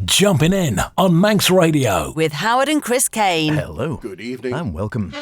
Jumpin' In on Manx Radio. With Howard and Chris Kane. Hello. Good evening. And welcome.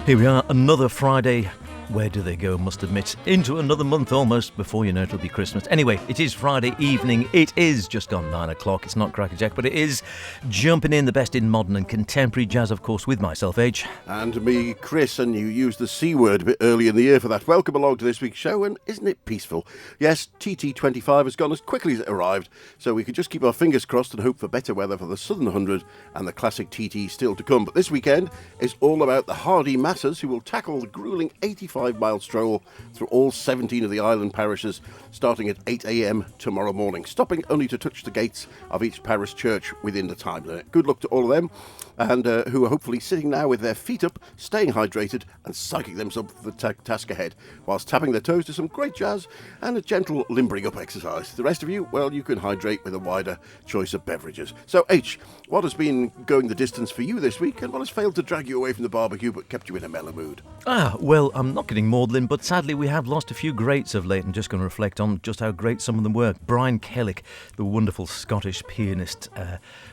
Here we are, another Friday. Where do they go, must admit? Into another month almost. Before you know it'll be Christmas. Anyway, it is Friday evening. It is just gone 9 o'clock. It's not crackerjack, but it is Jumping In, the best in modern and contemporary jazz, of course, with myself, H. And me, Chris, and you used the C word a bit early in the year for that. Welcome along to this week's show, and isn't it peaceful? Yes, TT25 has gone as quickly as it arrived, so we could just keep our fingers crossed and hope for better weather for the Southern 100 and the classic TT still to come. But this weekend is all about the hardy masses who will tackle the gruelling 85-mile stroll through all 17 of the island parishes, starting at 8 a.m. tomorrow morning, stopping only to touch the gates of each parish church within the time limit. Good luck to all of them, and who are hopefully sitting now with their feet up, staying hydrated and psyching themselves up for the task ahead, whilst tapping their toes to some great jazz and a gentle limbering up exercise. The rest of you, well, you can hydrate with a wider choice of beverages. So H, what has been going the distance for you this week, and what has failed to drag you away from the barbecue but kept you in a mellow mood? Well, I'm not getting maudlin, but sadly we have lost a few greats of late. I'm just going to reflect on just how great some of them were. Brian Kellock, the wonderful Scottish pianist,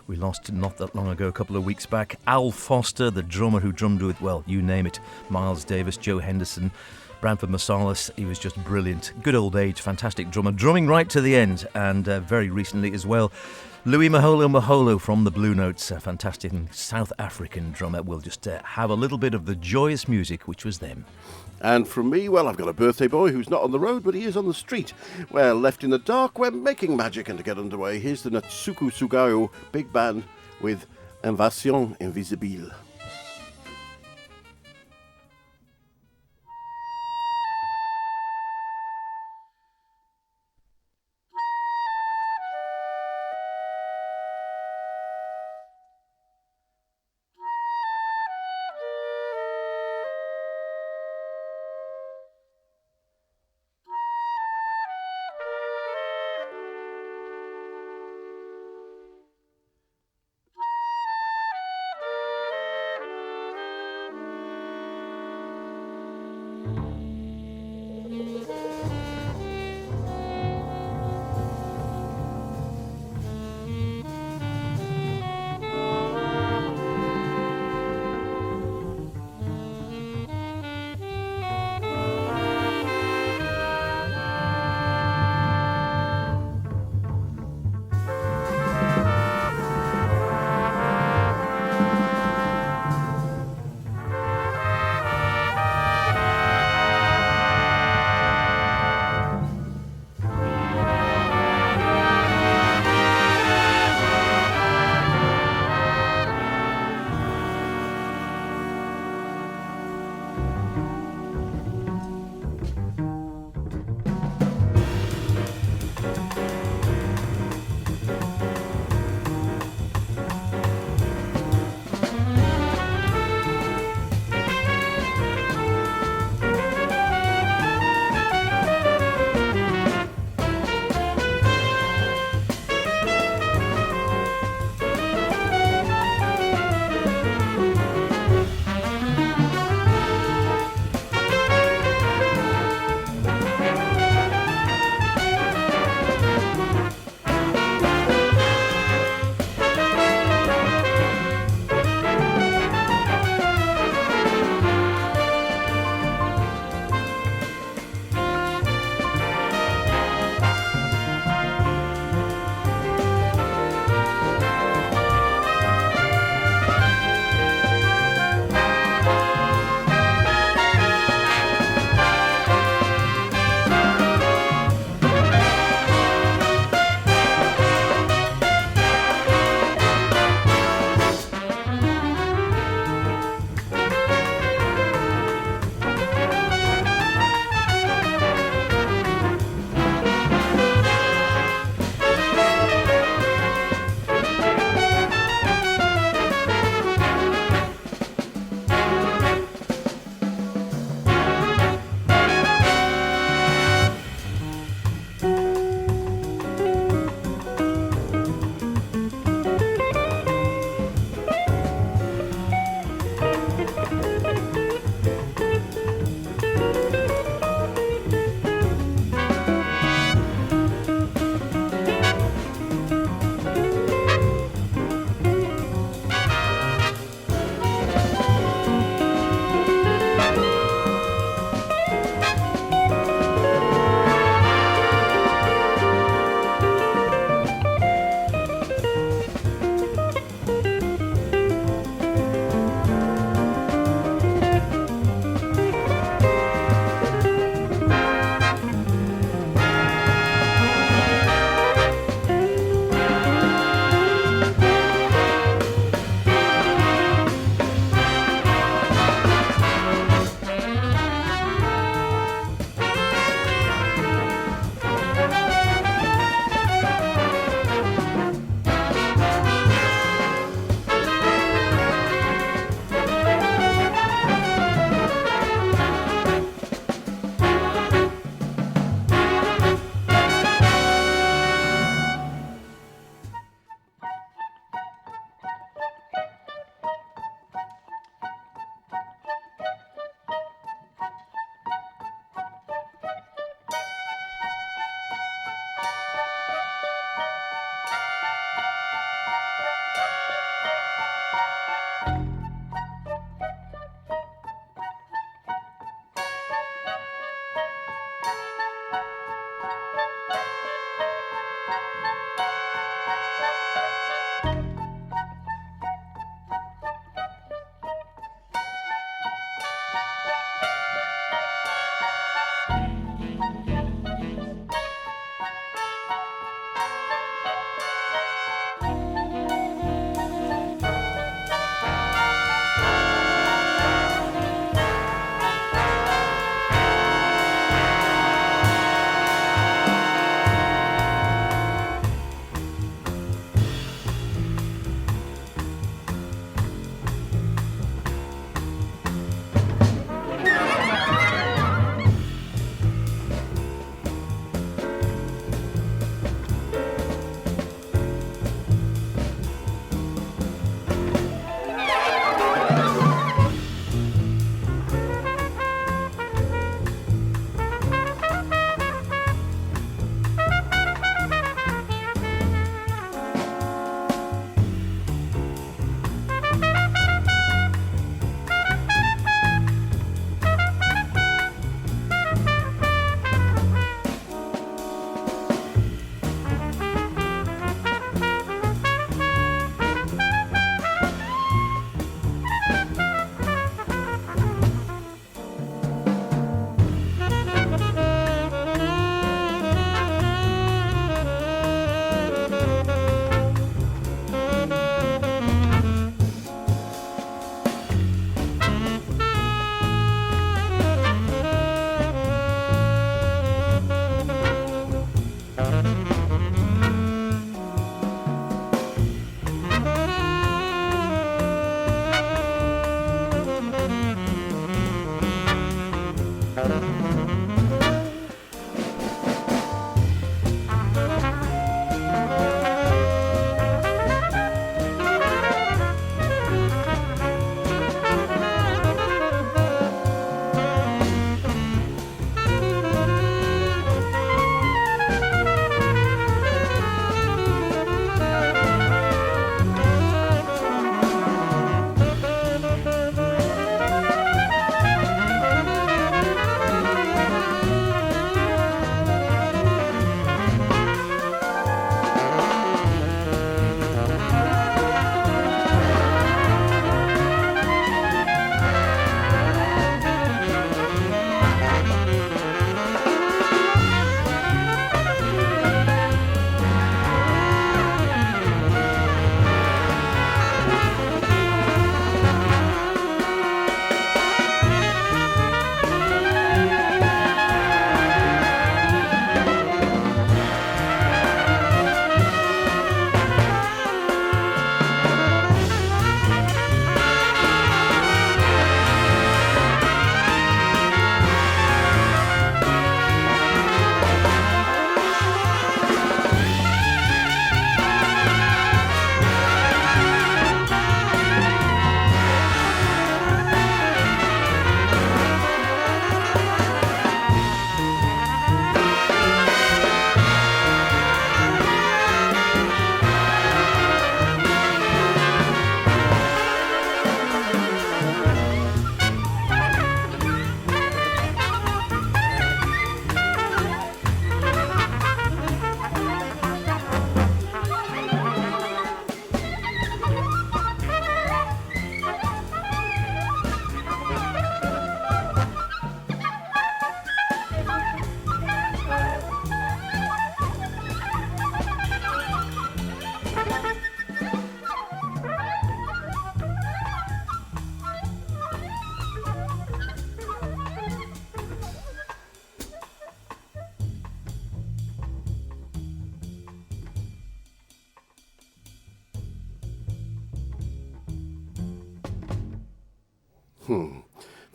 we lost not that long ago, a couple of weeks back. Al Foster, the drummer who drummed with, well, you name it, Miles Davis, Joe Henderson, Branford Marsalis. He was just brilliant. Good old age, fantastic drummer, drumming right to the end. And very recently as well, Louis Moholo from the Blue Notes, a fantastic South African drummer. We'll just have a little bit of the joyous music, which was them. And from me, well, I've got a birthday boy who's not on the road, but he is on the street. Well, left in the dark, we're making magic, and to get underway, here's the Natsuko Sugayo Big Band with Invasion Invisible.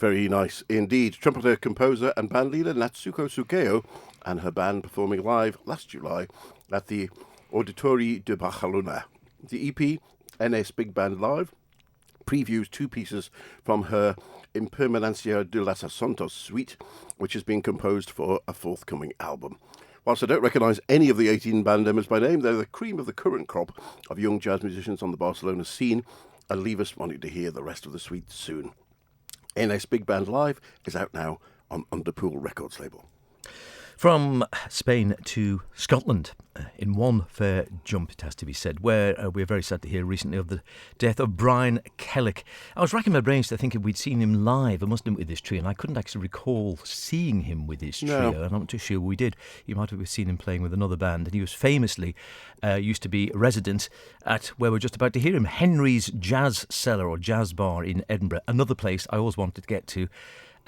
Very nice indeed. Trumpeter, composer and band leader Natsuko Sugeo and her band performing live last July at the Auditori de Barcelona. The EP, NS Big Band Live, previews two pieces from her Impermanencia de las Asuntos suite, which has been composed for a forthcoming album. Whilst I don't recognise any of the 18 band members by name, they're the cream of the current crop of young jazz musicians on the Barcelona scene and leave us wanting to hear the rest of the suite soon. NS Big Band Live is out now on Underpool Records label. From Spain to Scotland, in one fair jump, it has to be said, where we're very sad to hear recently of the death of Brian Kellock. I was racking my brains to think if we'd seen him live, I must admit, with this trio, and I couldn't actually recall seeing him with his trio, and I'm not too sure we did. You might have seen him playing with another band, and he was famously used to be resident at where we're just about to hear him, Henry's Jazz Cellar or Jazz Bar in Edinburgh, another place I always wanted to get to.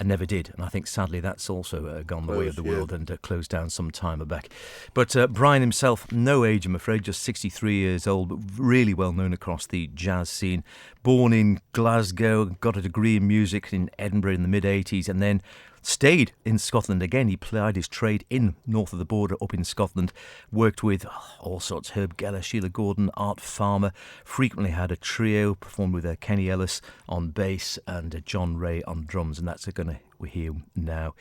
And never did. And I think, sadly, that's also gone the way of the world and closed down some time back. But Brian himself, no age, I'm afraid, just 63 years old, but really well known across the jazz scene. Born in Glasgow, got a degree in music in Edinburgh in the mid-80s, and then stayed in Scotland again. He plied his trade in north of the border up in Scotland, worked with all sorts, Herb Geller, Sheila Gordon, Art Farmer, frequently had a trio, performed with Kenny Ellis on bass and John Ray on drums, and that's we hear now.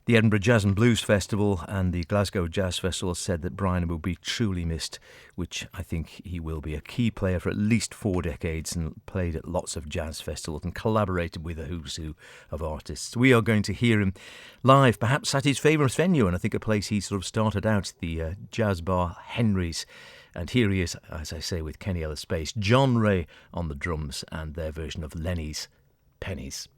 The Edinburgh Jazz and Blues Festival and the Glasgow Jazz Festival said that Brian will be truly missed, which I think he will be. A key player for at least 4 decades and played at lots of jazz festivals and collaborated with a who's who of artists. We are going to hear him live, perhaps at his favourite venue, and I think a place he sort of started out, the jazz bar Henry's. And here he is, as I say, with Kenny Ellis bass, John Ray on the drums, and their version of Lenny's Pennies.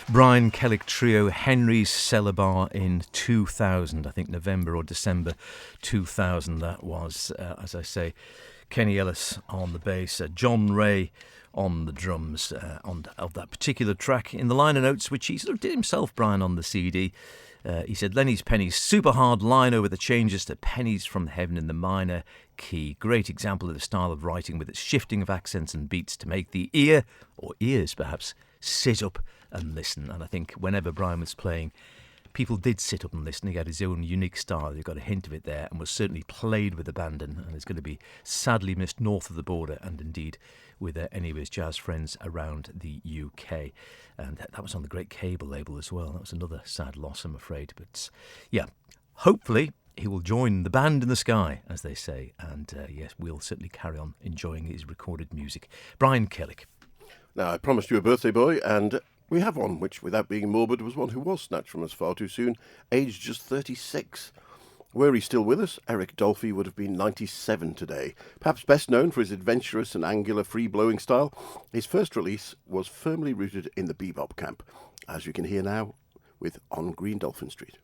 Brian Kellock Trio, Henry's Cellar Bar in 2000, I think November or December 2000 that was. As I say, Kenny Ellis on the bass, John Ray on the drums of that particular track. In the liner notes, which he sort of did himself, Brian, on the CD, he said, Lenny's Pennies, super hard liner with the changes to Pennies from Heaven in the minor key. Great example of the style of writing with its shifting of accents and beats to make the ear, or ears perhaps, sit up and listen. And I think whenever Brian was playing, people did sit up and listen. He had his own unique style. You got a hint of it there, and was certainly played with abandon, and is going to be sadly missed north of the border, and indeed with any of his jazz friends around the UK. And that was on the Great Cable label as well. That was another sad loss, I'm afraid. But yeah, hopefully he will join the band in the sky, as they say. And yes, we'll certainly carry on enjoying his recorded music. Brian Kellock. Now, I promised you a birthday boy, and we have one, which, without being morbid, was one who was snatched from us far too soon, aged just 36. Were he still with us, Eric Dolphy would have been 97 today. Perhaps best known for his adventurous and angular free-blowing style, his first release was firmly rooted in the bebop camp, as you can hear now with On Green Dolphin Street.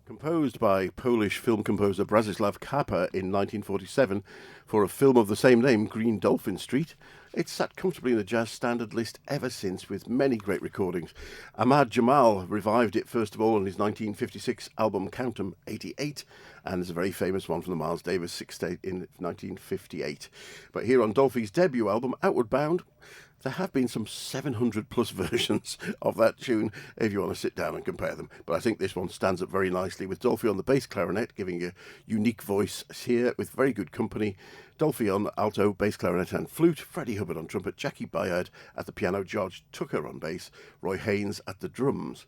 Composed by Polish film composer Branislaw Kappa in 1947 for a film of the same name, Green Dolphin Street, it's sat comfortably in the jazz standard list ever since, with many great recordings. Ahmad Jamal revived it first of all on his 1956 album Count 'em 88, and there's a very famous one from the Miles Davis sixtet in 1958. But here on Dolphy's debut album, Outward Bound, there have been some 700 plus versions of that tune if you want to sit down and compare them. But I think this one stands up very nicely, with Dolphy on the bass clarinet giving a unique voice here with very good company. Dolphy on alto, bass clarinet and flute, Freddie Hubbard on trumpet, Jackie Bayard at the piano, George Tucker on bass, Roy Haynes at the drums.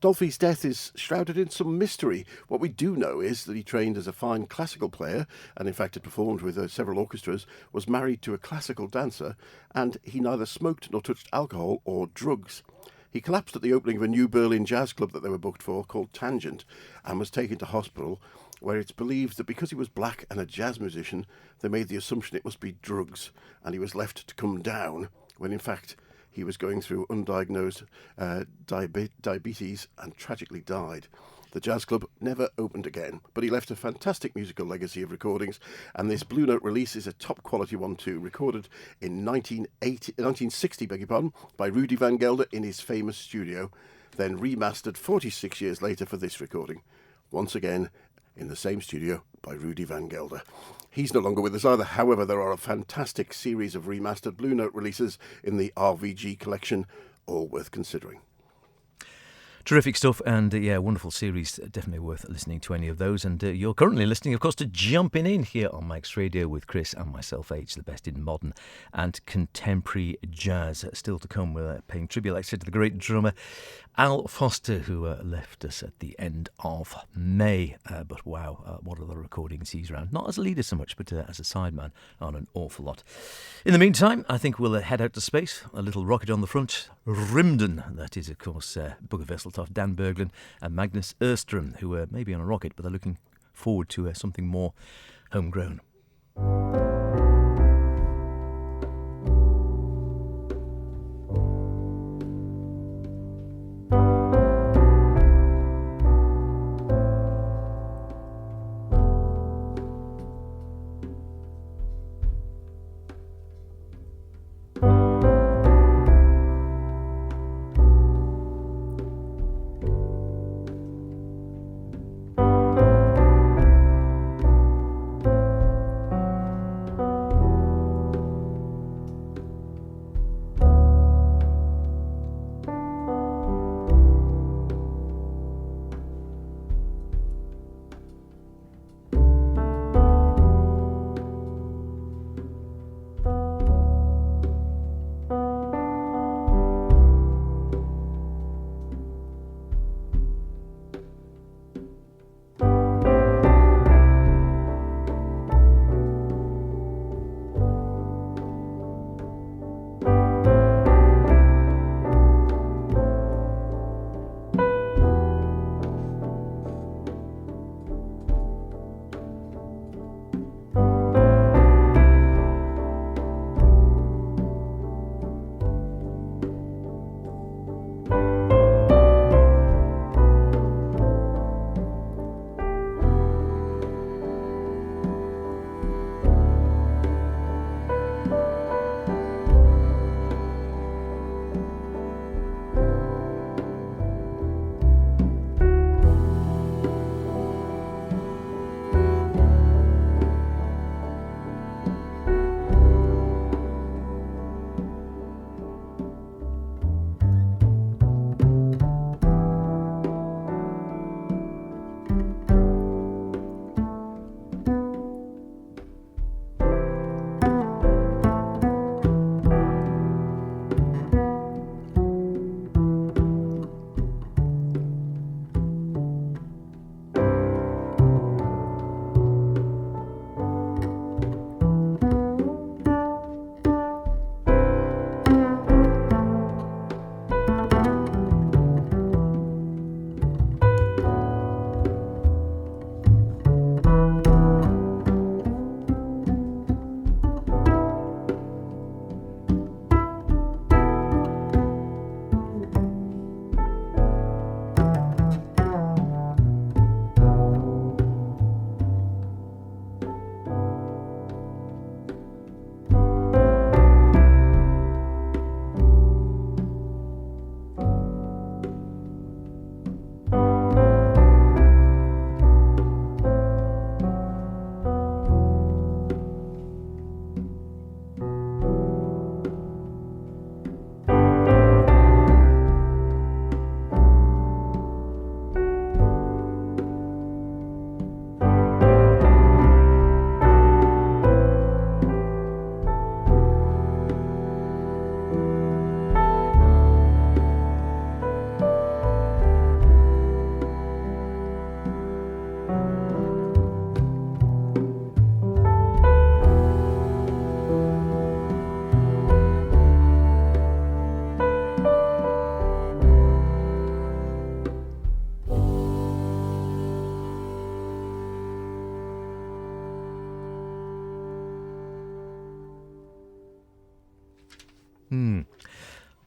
Dolphy's death is shrouded in some mystery. What we do know is that he trained as a fine classical player, and in fact had performed with several orchestras, was married to a classical dancer, and he neither smoked nor touched alcohol or drugs. He collapsed at the opening of a new Berlin jazz club that they were booked for, called Tangent, and was taken to hospital, where it's believed that because he was black and a jazz musician, they made the assumption it must be drugs, and he was left to come down, when in fact he was going through undiagnosed diabetes and tragically died. The jazz club never opened again, but he left a fantastic musical legacy of recordings, and this Blue Note release is a top quality one too, recorded in 1960 by Rudy Van Gelder in his famous studio, then remastered 46 years later for this recording, once again in the same studio by Rudy Van Gelder. He's no longer with us either. However, there are a fantastic series of remastered Blue Note releases in the RVG collection, all worth considering. Terrific stuff, and wonderful series. Definitely worth listening to any of those. And you're currently listening, of course, to Jumpin In here on Mike's Radio with Chris and myself, H, the best in modern and contemporary jazz. Still to come, we're paying tribute, like I said, to the great drummer Al Foster, who left us at the end of May. But wow, what other recordings he's around. Not as a leader so much, but as a sideman on an awful lot. In the meantime, I think we'll head out to space. A little rocket on the front. Rimden, that is, of course, Booker Vesseltoft, Dan Berglund and Magnus Erström, who may be on a rocket, but they're looking forward to something more homegrown.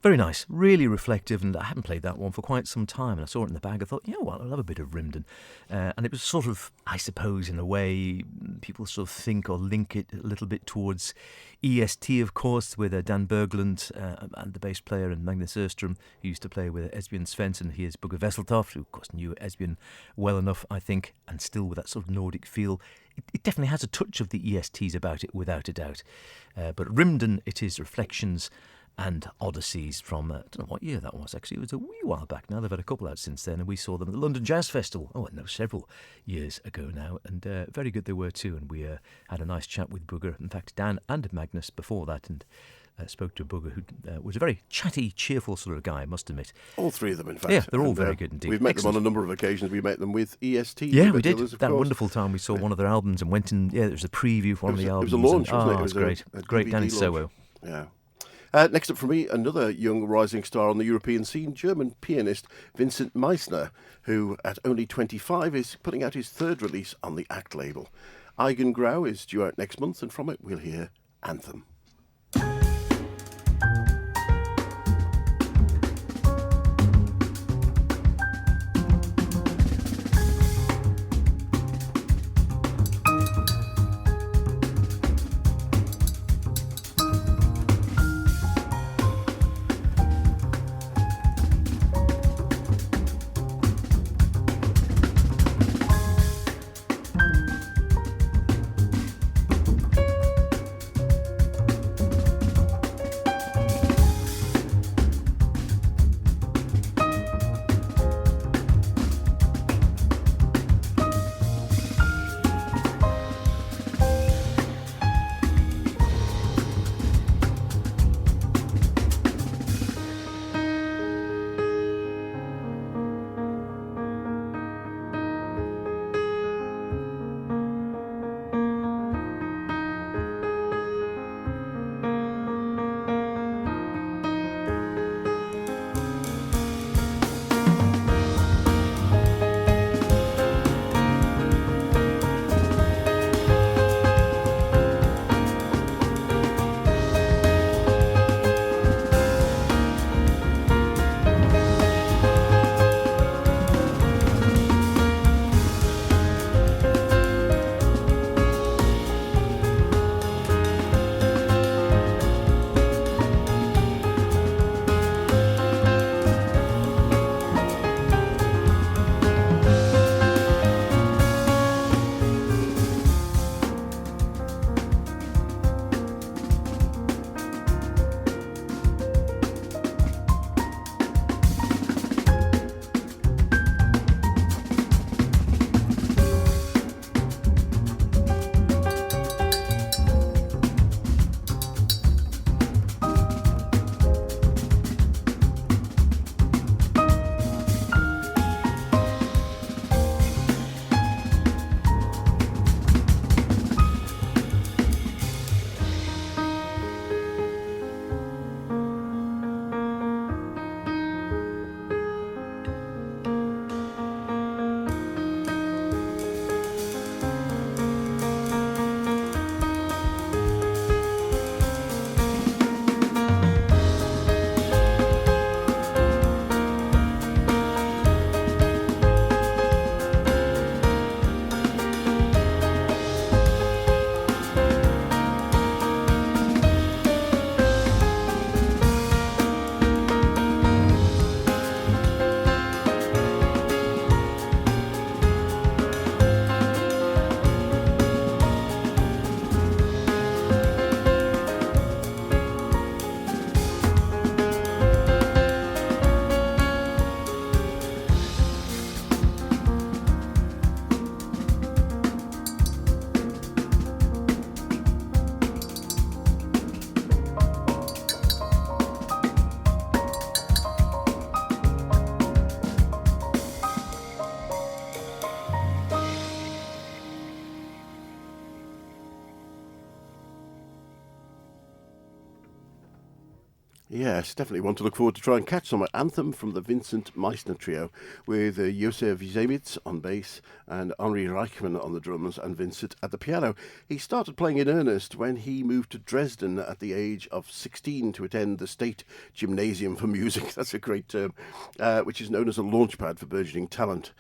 Very nice, really reflective, and I hadn't played that one for quite some time, and I saw it in the bag. I thought, you know what, I'll have a bit of Rimden. And it was sort of, I suppose, in a way, people sort of think or link it a little bit towards EST, of course, with Dan Berglund and the bass player, and Magnus Öström, who used to play with Esbjörn Svensson. He is Bugge Wesseltoft, who, of course, knew Esbjörn well enough, I think, and still with that sort of Nordic feel. It definitely has a touch of the ESTs about it, without a doubt. But Rimden, it is reflections and Odysseys from, I don't know what year that was actually, it was a wee while back now. They've had a couple out since then, and we saw them at the London Jazz Festival, several years ago now, and very good they were too, and we had a nice chat with Bugge, in fact Dan and Magnus before that, and spoke to Bugge, who was a very chatty, cheerful sort of guy, I must admit. All three of them, in fact. Yeah, they're all very good indeed. We've met them on a number of occasions. We met them with EST. Yeah, we did. That wonderful time we saw one of their albums and went in, there was a preview of one of the albums. It was a launch, wasn't it? It was great. Great down in Soho. Yeah. Next up for me, another young rising star on the European scene, German pianist Vincent Meissner, who at only 25 is putting out his third release on the ACT label. Eigengrau is due out next month, and from it we'll hear Anthem. Yes, definitely one to look forward to try and catch some anthem from the Vincent Meissner trio with Josef Zemitz on bass and Henri Reichmann on the drums and Vincent at the piano. He started playing in earnest when he moved to Dresden at the age of 16 to attend the State Gymnasium for Music, that's a great term, which is known as a launchpad for burgeoning talent.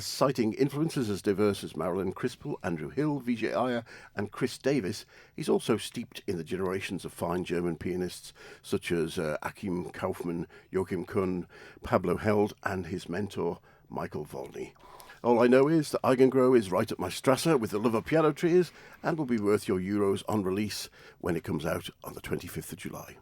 Citing influences as diverse as Marilyn Crispell, Andrew Hill, Vijay Iyer and Chris Davis, he's also steeped in the generations of fine German pianists such as Achim Kaufmann, Joachim Kuhn, Pablo Held, and his mentor, Michael Volney. All I know is that Eigengrow is right up my Strasse with the love of piano trees and will be worth your euros on release when it comes out on the 25th of July.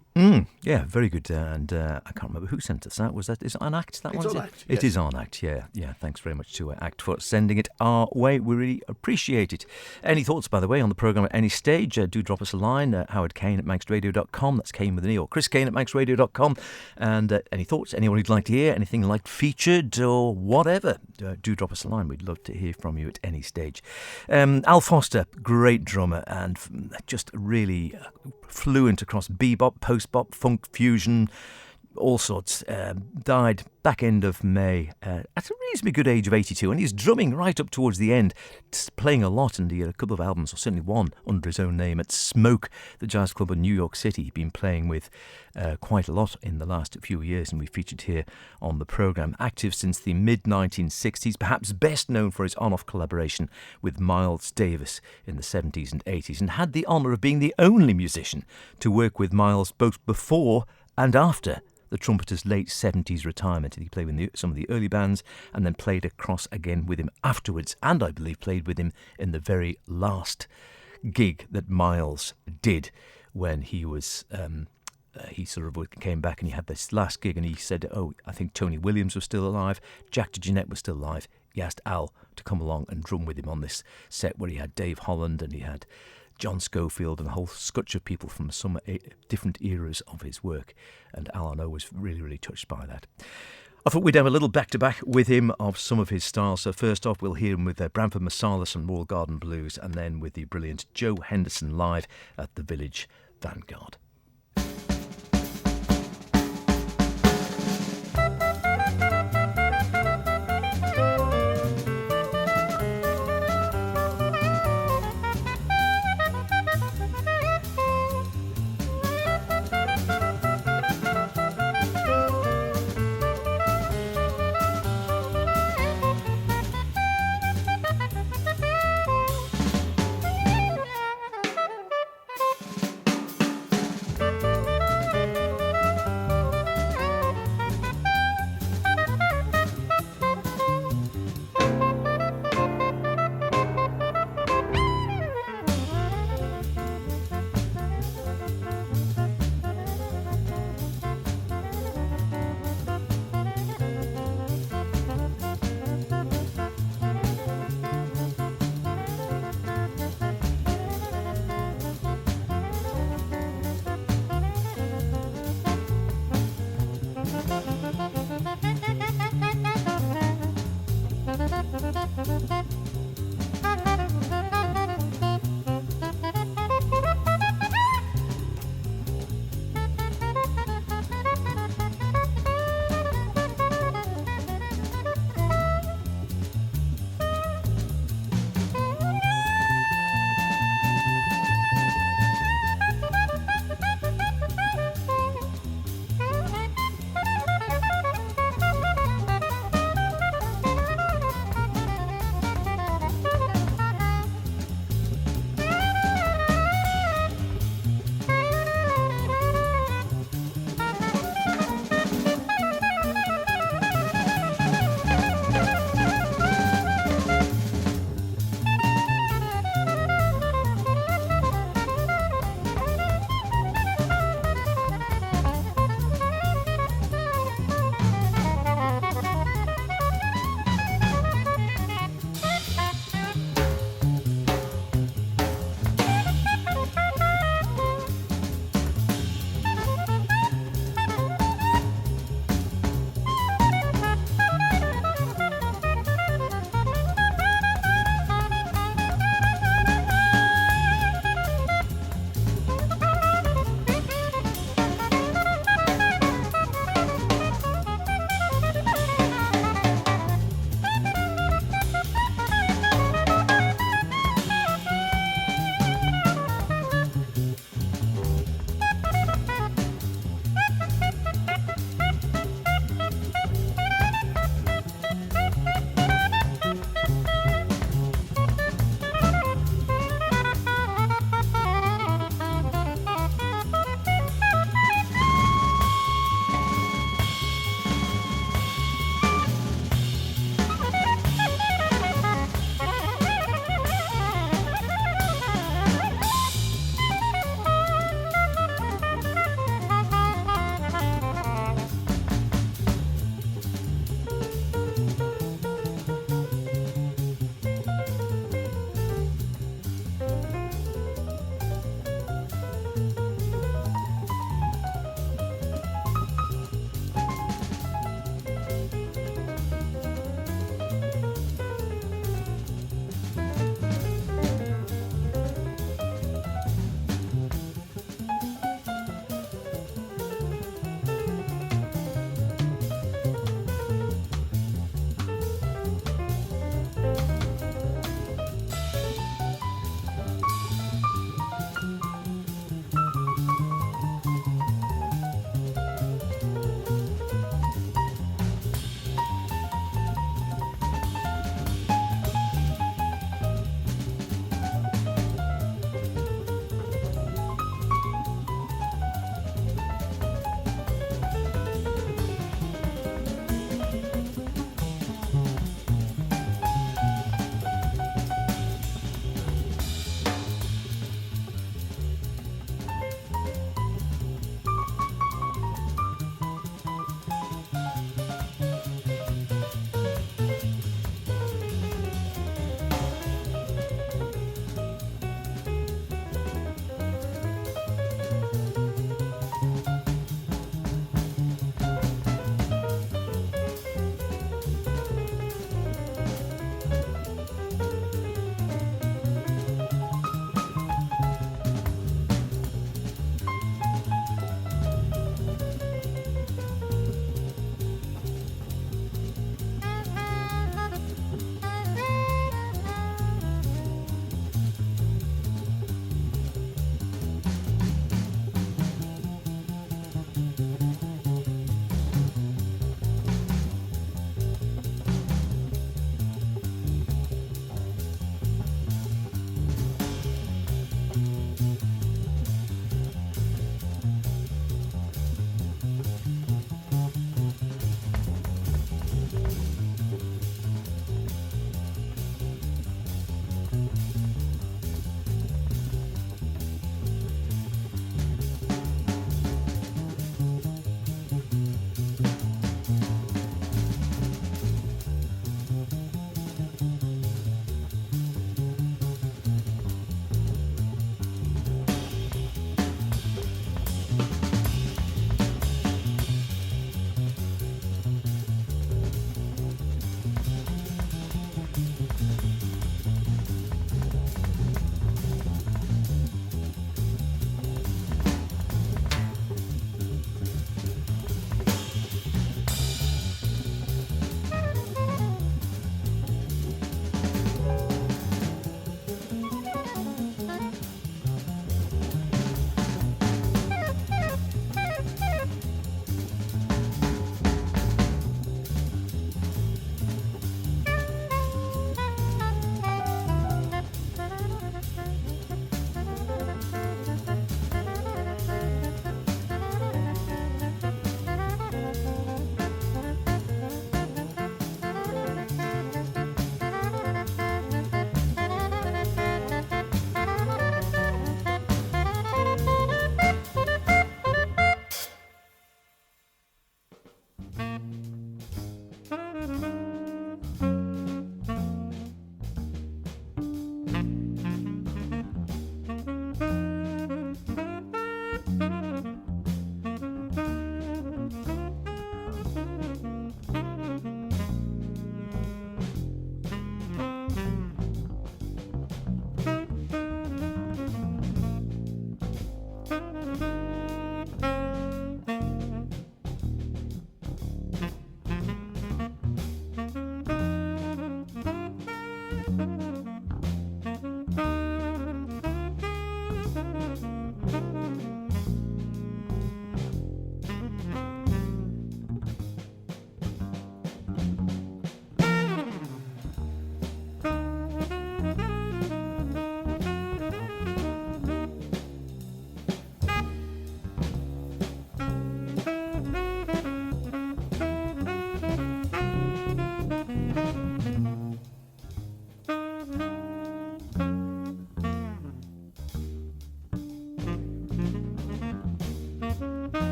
Yeah, very good. And I can't remember who sent us that. Is it on Act? That It's one? on Act, It yes. is on Act, yeah. Yeah, thanks very much to Act for sending it our way. We really appreciate it. Any thoughts, by the way, on the programme at any stage, do drop us a line, Howard Kane at manxradio.com. That's Kane with an E, or Chris Kane at manxradio.com. And any thoughts, anyone you'd like to hear, anything like featured or whatever, do drop us a line. We'd love to hear from you at any stage. Al Foster, great drummer and just really fluent across bebop, post-bop, funk, fusion, all sorts. Died back end of May at a reasonably good age of 82, and he's drumming right up towards the end, playing a lot, and he had a couple of albums, or certainly one, under his own name at Smoke, the jazz club in New York City. He's been playing with quite a lot in the last few years, and we featured here on the programme. Active since the mid-1960s, perhaps best known for his on-off collaboration with Miles Davis in the 70s and 80s, and had the honour of being the only musician to work with Miles both before and after the trumpeter's late 70s retirement. He played with some of the early bands and then played across again with him afterwards, and I believe played with him in the very last gig that Miles did when he was... he sort of came back and he had this last gig and he said, I think Tony Williams was still alive, Jack DeJohnette was still alive. He asked Al to come along and drum with him on this set where he had Dave Holland and he had John Schofield and a whole scutch of people from some different eras of his work. And Al, I know, was really, really touched by that. I thought we'd have a little back-to-back with him of some of his styles. So first off, we'll hear him with Branford Marsalis and Moore Garden Blues, and then with the brilliant Joe Henderson live at the Village Vanguard.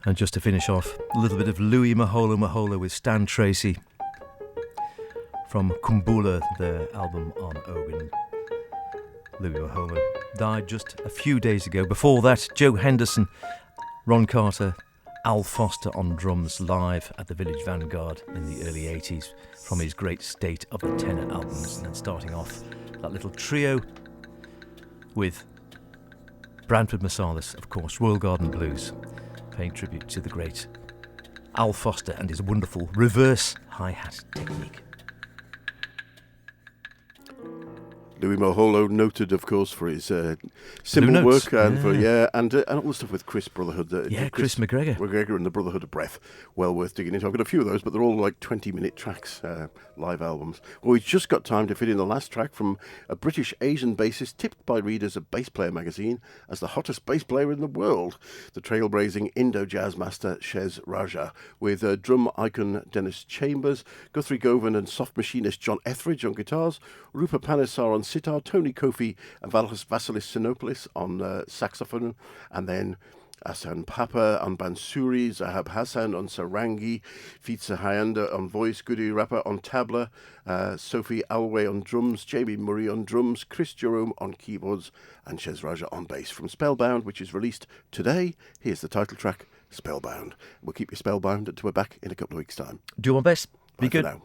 And just to finish off, a little bit of Louis Moholo with Stan Tracy from Kumbula, their album on Ogun. Louis Moholo died just a few days ago. Before that, Joe Henderson, Ron Carter, Al Foster on drums live at the Village Vanguard in the early 80s from his great State of the Tenor albums. And then starting off that little trio with Branford Marsalis, of course, Royal Garden Blues, paying tribute to the great Al Foster and his wonderful reverse hi-hat technique. Louis Moholo, noted, of course, for his cymbal work and and all the stuff with Chris Brotherhood. Chris McGregor. McGregor and the Brotherhood of Breath. Well worth digging into. I've got a few of those, but they're all like 20-minute tracks, live albums. Well, we've just got time to fit in the last track from a British Asian bassist tipped by readers of Bass Player magazine as the hottest bass player in the world, the trailblazing Indo-jazz master Shez Raja, with drum icon Dennis Chambers, Guthrie Govan and soft machinist John Etheridge on guitars, Rupa Panesar on sitar, Tony Kofi and Vasilis Sinopoulos on saxophone, and then Hassan Papa on bansuri, Zahab Hassan on sarangi, Fitza Hyanda on voice, Goody Rapper on tabla, Sophie Alway on drums, Jamie Murray on drums, Chris Jerome on keyboards, and Shez Raja on bass. From Spellbound, which is released today, here's the title track, Spellbound. We'll keep you spellbound until we're back in a couple of weeks' time. Do my best. Be Bye good. for now.